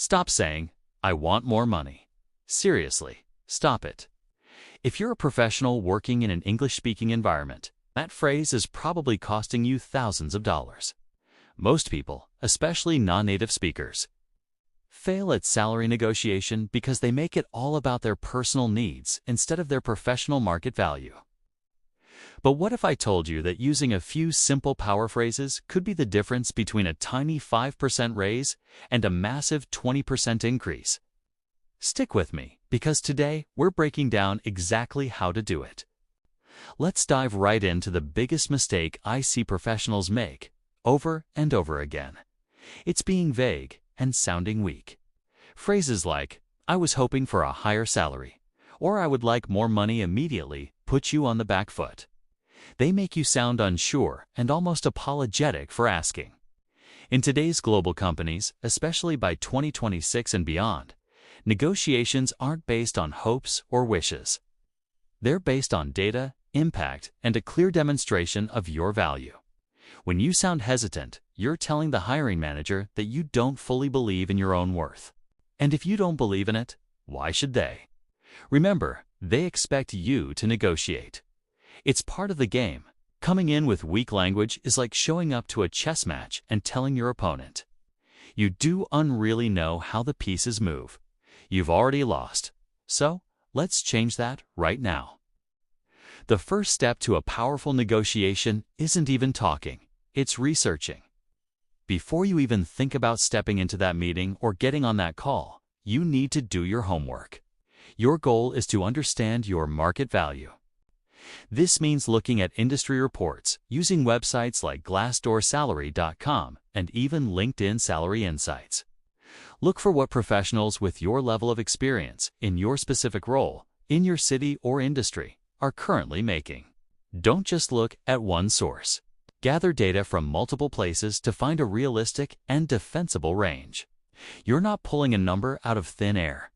Stop saying, "I want more money." Seriously, stop it. If you're a professional working in an English-speaking environment, that phrase is probably costing you thousands of dollars. Most people, especially non-native speakers, fail at salary negotiation because they make it all about their personal needs instead of their professional market value. But what if I told you that using a few simple power phrases could be the difference between a tiny 5% raise and a massive 20% increase? Stick with me, because today we're breaking down exactly how to do it. Let's dive right into the biggest mistake I see professionals make over and over again. It's being vague and sounding weak. Phrases like, "I was hoping for a higher salary," or "I would like more money immediately," put you on the back foot. They make you sound unsure and almost apologetic for asking. In today's global companies, especially by 2026 and beyond, negotiations aren't based on hopes or wishes. They're based on data, impact, and a clear demonstration of your value. When you sound hesitant, you're telling the hiring manager that you don't fully believe in your own worth. And if you don't believe in it, why should they? Remember, they expect you to negotiate. It's part of the game. Coming in with weak language is like showing up to a chess match and telling your opponent, "You do really know how the pieces move. You've already lost. So, let's change that right now." The first step to a powerful negotiation isn't even talking, it's researching. Before you even think about stepping into that meeting or getting on that call, you need to do your homework. Your goal is to understand your market value. This means looking at industry reports, using websites like glassdoorsalary.com and even LinkedIn Salary Insights. Look for what professionals with your level of experience in your specific role, in your city or industry, are currently making. Don't just look at one source. Gather data from multiple places to find a realistic and defensible range. You're not pulling a number out of thin air.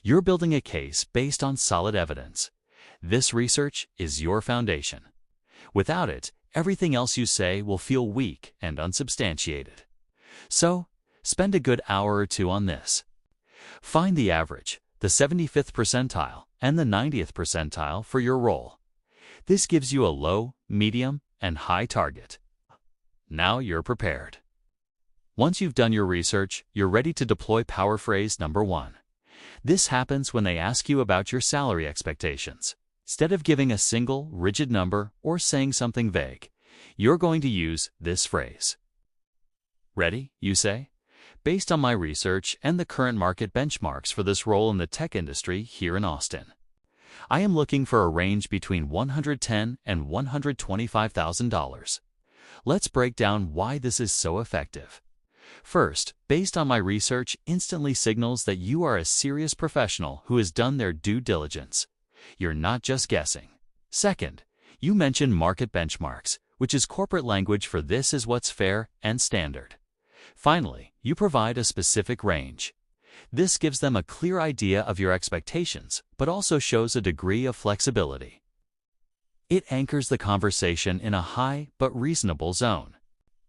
You're building a case based on solid evidence. This research is your foundation. Without it, everything else you say will feel weak and unsubstantiated. So, spend a good hour or two on this. Find the average, the 75th percentile, and the 90th percentile for your role. This gives you a low, medium, and high target. Now you're prepared. Once you've done your research, you're ready to deploy power phrase number 1. This happens when they ask you about your salary expectations. Instead of giving a single, rigid number or saying something vague, you're going to use this phrase. "Ready," you say? "Based on my research and the current market benchmarks for this role in the tech industry here in Austin, I am looking for a range between $110,000 and $125,000. Let's break down why this is so effective. First, "based on my research" instantly signals that you are a serious professional who has done their due diligence. You're not just guessing. Second, you mention market benchmarks, which is corporate language for "this is what's fair and standard." Finally, you provide a specific range. This gives them a clear idea of your expectations, but also shows a degree of flexibility. It anchors the conversation in a high but reasonable zone.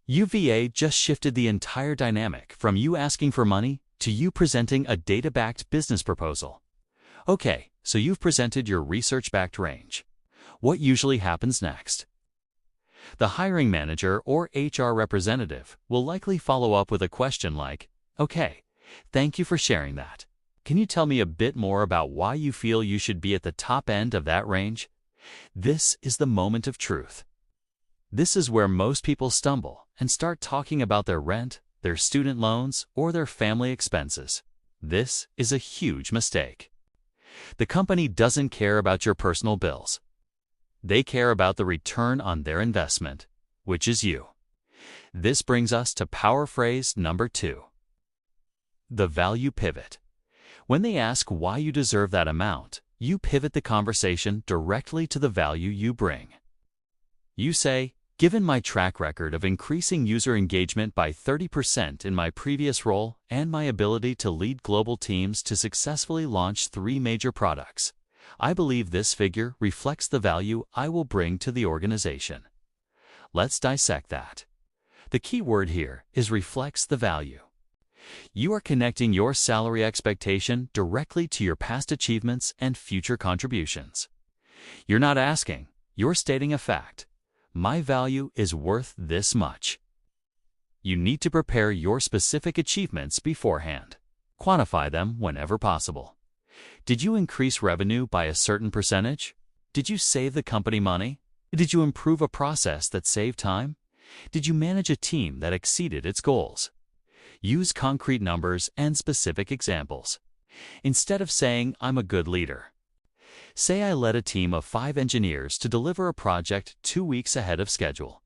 UVA just shifted the entire dynamic from you asking for money to you presenting a data-backed business proposal. Okay, so you've presented your research-backed range. What usually happens next? The hiring manager or HR representative will likely follow up with a question like, "Okay, thank you for sharing that. Can you tell me a bit more about why you feel you should be at the top end of that range?" This is the moment of truth. This is where most people stumble and start talking about their rent, their student loans, or their family expenses. This is a huge mistake. The company doesn't care about your personal bills. They care about the return on their investment, which is you. This brings us to power phrase number 2. The value pivot. When they ask why you deserve that amount, you pivot the conversation directly to the value you bring. You say, "Given my track record of increasing user engagement by 30% in my previous role and my ability to lead global teams to successfully launch 3 major products, I believe this figure reflects the value I will bring to the organization." Let's dissect that. The key word here is reflects the value. You are connecting your salary expectation directly to your past achievements and future contributions. You're not asking, you're stating a fact. My value is worth this much. You need to prepare your specific achievements beforehand. Quantify them whenever possible. Did you increase revenue by a certain percentage? Did you save the company money? Did you improve a process that saved time? Did you manage a team that exceeded its goals? Use concrete numbers and specific examples. Instead of saying, I'm a good leader, say I led a team of 5 engineers to deliver a project 2 weeks ahead of schedule.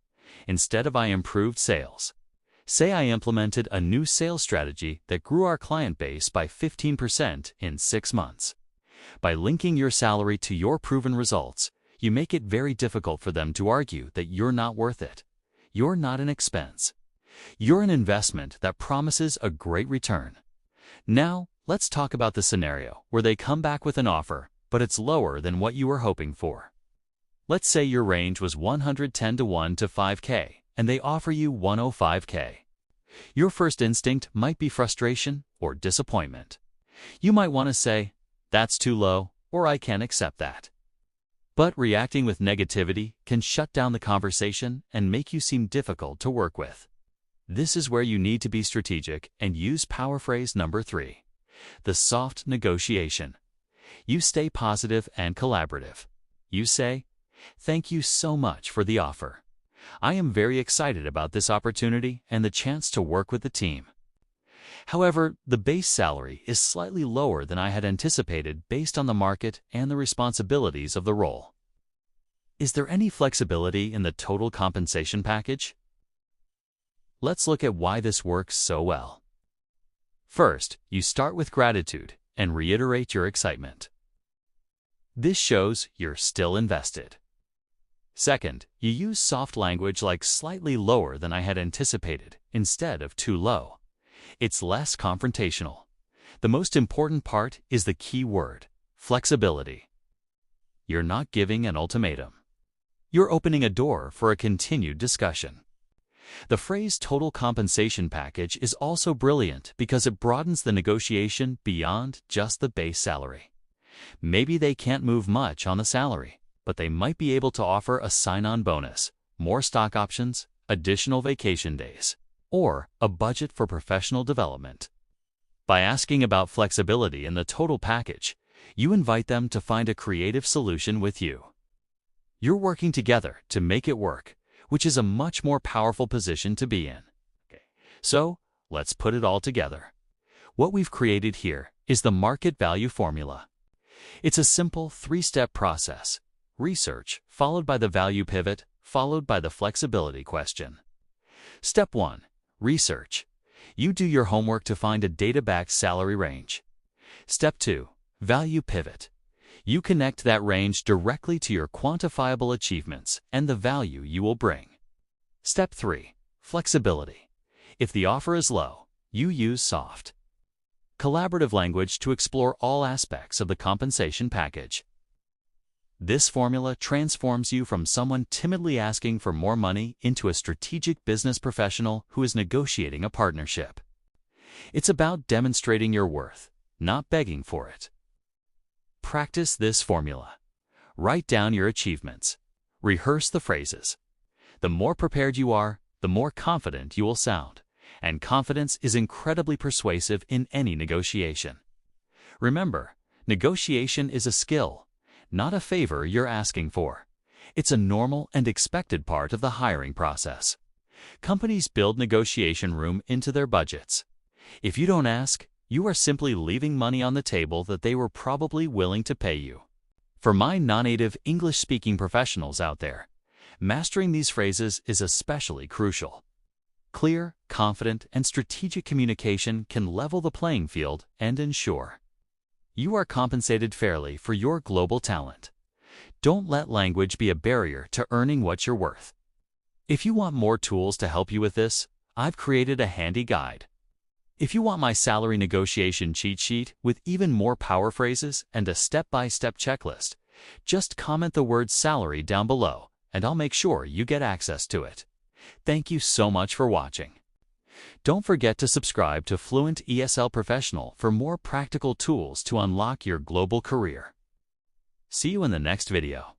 Instead of I improved sales, say I implemented a new sales strategy that grew our client base by 15% in 6 months. By linking your salary to your proven results, you make it very difficult for them to argue that you're not worth it. You're not an expense. You're an investment that promises a great return. Now, let's talk about the scenario where they come back with an offer, but it's lower than what you were hoping for. Let's say your range was 110 to 1 to 5K, and they offer you 105K. Your first instinct might be frustration or disappointment. You might want to say, that's too low, or I can't accept that. But reacting with negativity can shut down the conversation and make you seem difficult to work with. This is where you need to be strategic and use power phrase number 3, the soft negotiation. You stay positive and collaborative. You say, thank you so much for the offer. I am very excited about this opportunity and the chance to work with the team. However, the base salary is slightly lower than I had anticipated based on the market and the responsibilities of the role. Is there any flexibility in the total compensation package? Let's look at why this works so well. First, you start with gratitude and reiterate your excitement. This shows you're still invested. Second, you use soft language like slightly lower than I had anticipated instead of too low. It's less confrontational. The most important part is the key word, flexibility. You're not giving an ultimatum. You're opening a door for a continued discussion. The phrase total compensation package is also brilliant because it broadens the negotiation beyond just the base salary. Maybe they can't move much on the salary, but they might be able to offer a sign-on bonus, more stock options, additional vacation days, or a budget for professional development. By asking about flexibility in the total package, you invite them to find a creative solution with you. You're working together to make it work, which is a much more powerful position to be in. So, let's put it all together. What we've created here is the market value formula. It's a simple 3-step process: research, followed by the value pivot, followed by the flexibility question. Step 1. Research. You do your homework to find a data-backed salary range. Step 2. Value pivot. You connect that range directly to your quantifiable achievements and the value you will bring. Step 3. Flexibility. If the offer is low, you use soft, collaborative language to explore all aspects of the compensation package. This formula transforms you from someone timidly asking for more money into a strategic business professional who is negotiating a partnership. It's about demonstrating your worth, not begging for it. Practice this formula. Write down your achievements. Rehearse the phrases. The more prepared you are, the more confident you will sound, and confidence is incredibly persuasive in any negotiation. Remember, negotiation is a skill, not a favor you're asking for. It's a normal and expected part of the hiring process. Companies build negotiation room into their budgets. If you don't ask, you are simply leaving money on the table that they were probably willing to pay you. For my non-native English-speaking professionals out there, mastering these phrases is especially crucial. Clear, confident, and strategic communication can level the playing field and ensure you are compensated fairly for your global talent. Don't let language be a barrier to earning what you're worth. If you want more tools to help you with this, I've created a handy guide. If you want my salary negotiation cheat sheet with even more power phrases and a step-by-step checklist, just comment the word salary down below and I'll make sure you get access to it. Thank you so much for watching. Don't forget to subscribe to Fluent ESL Professional for more practical tools to unlock your global career. See you in the next video.